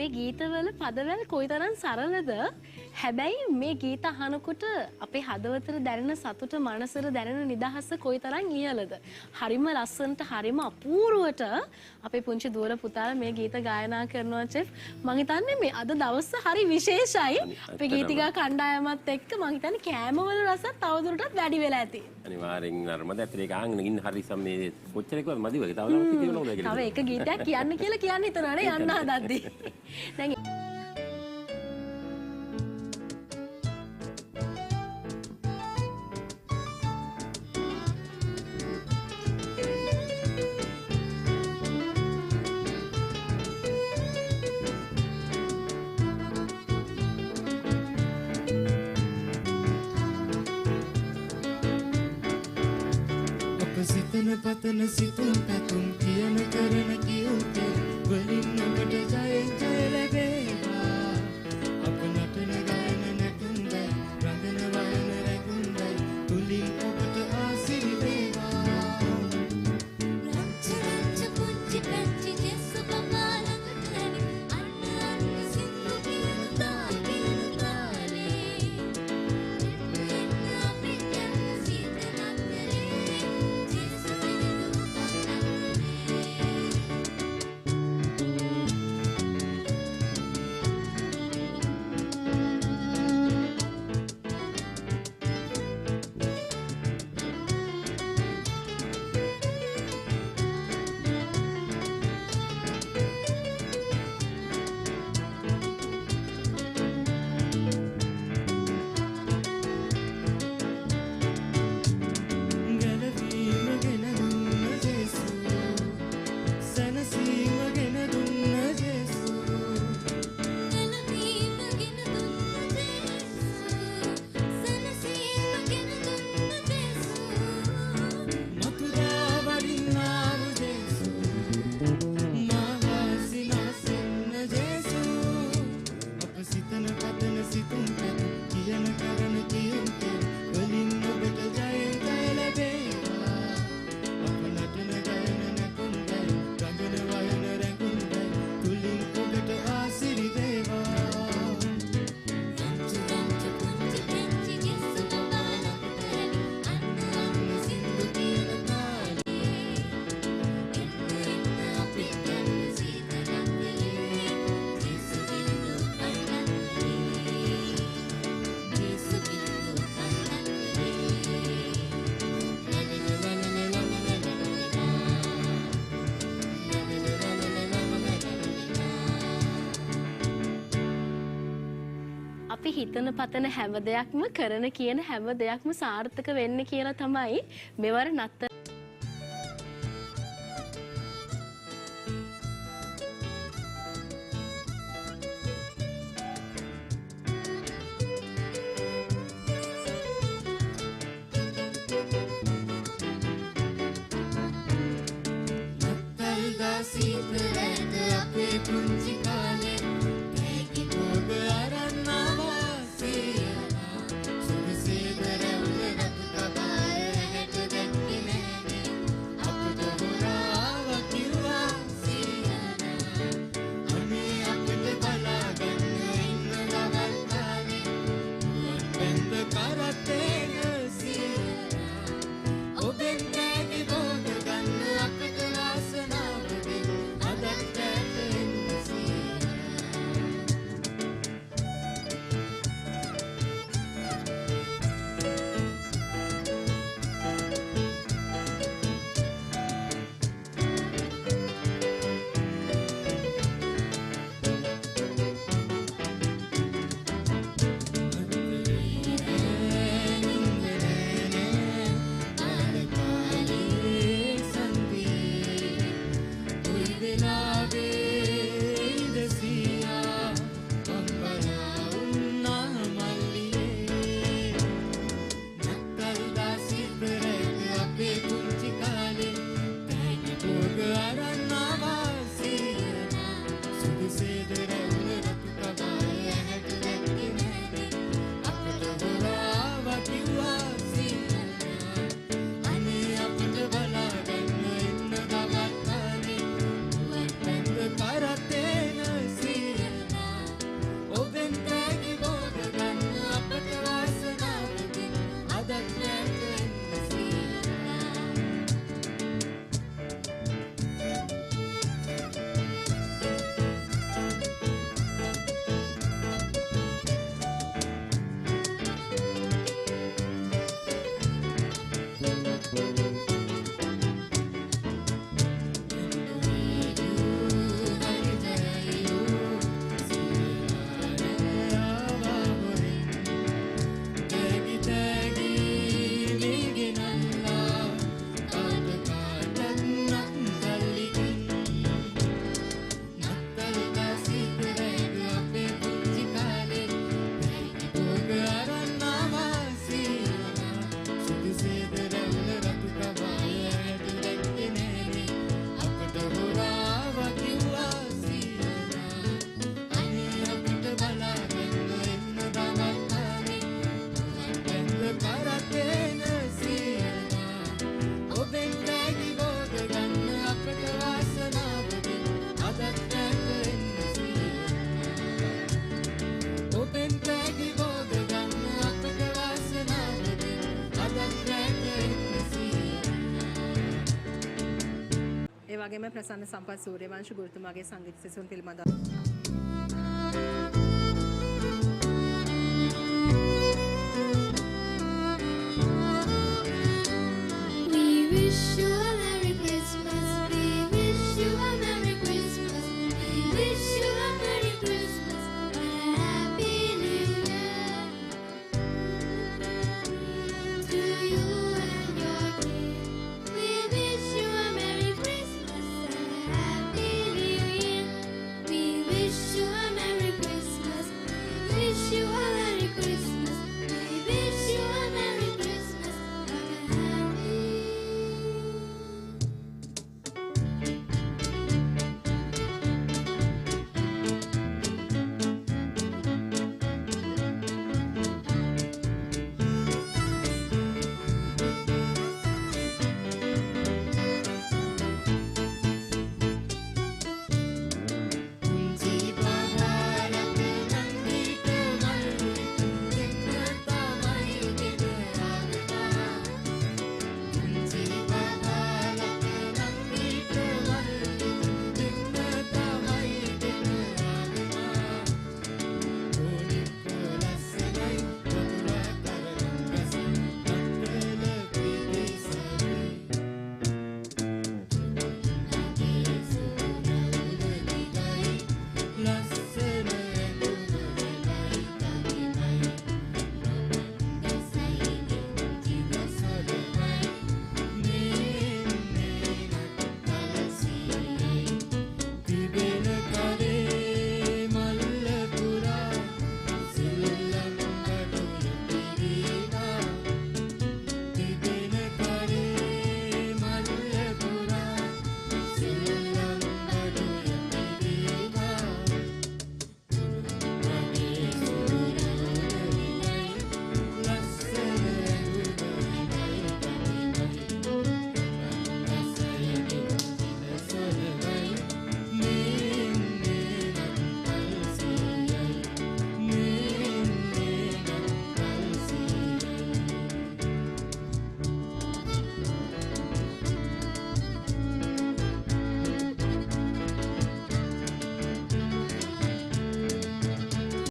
මේ ගීතවල පදවල කොයිතරම් සරලද හැබැයි මේ ගීත අහනකොට අපේ හදවතට දැනෙන සතුට මනසට දැනෙන නිදහස කොයිතරම් ඉහළද හරිම ලස්සනට හරිම අපූර්වට අපේ පුංචි දුවල පුතාලා මේ ගීත ගායනා කරනවා චෙෆ් මම හිතන්නේ මේ අද දවස හරි විශේෂයි අපේ ගීතිකා කණ්ඩායමත් එක්ක මම හිතන්නේ කෑමවල රස තවදුරටත් වැඩි වෙලා ඇති අනිවාර්යෙන් නර්මද ඇත්තට ඒක ආගෙන ඉන්න හරි සම්මේ කොච්චර කිව්වද මදි වගේ තව ළමයි කියනවා නේද කියලා. තව එක ගීතයක් කියන්න කියලා කියන්න හිතනවානේ යන්න හදද්දි. දැන් පතන සිතුම් පැතුම් කියන කරන කියුතේ වලින් ඔබට ජය ජය ලැබේවා අප නටන ගායන නැටුම්දයි රඟන වයන රැගුම්දයි තුලින් ඔබට ආසිරි වේවා රංච රංච පුංචි පැංචි ජෙස්ස බබාලකට රැවි අන්න අන්න සින්දු කියන තාලේ එන්න අපි යන්න සීත නගරේ අපි හිතන පතන හැම දෙයක්ම කරන කියන හැම දෙයක්ම සාර්ථක වෙන්න කියලා තමයි මෙවර නත්තර Thank you. වගේම ප්‍රසන්න සම්පත් සූර්යවංශ ගුරුතුමාගේ සංගීත සෙසුන් පිළිබඳව We wish you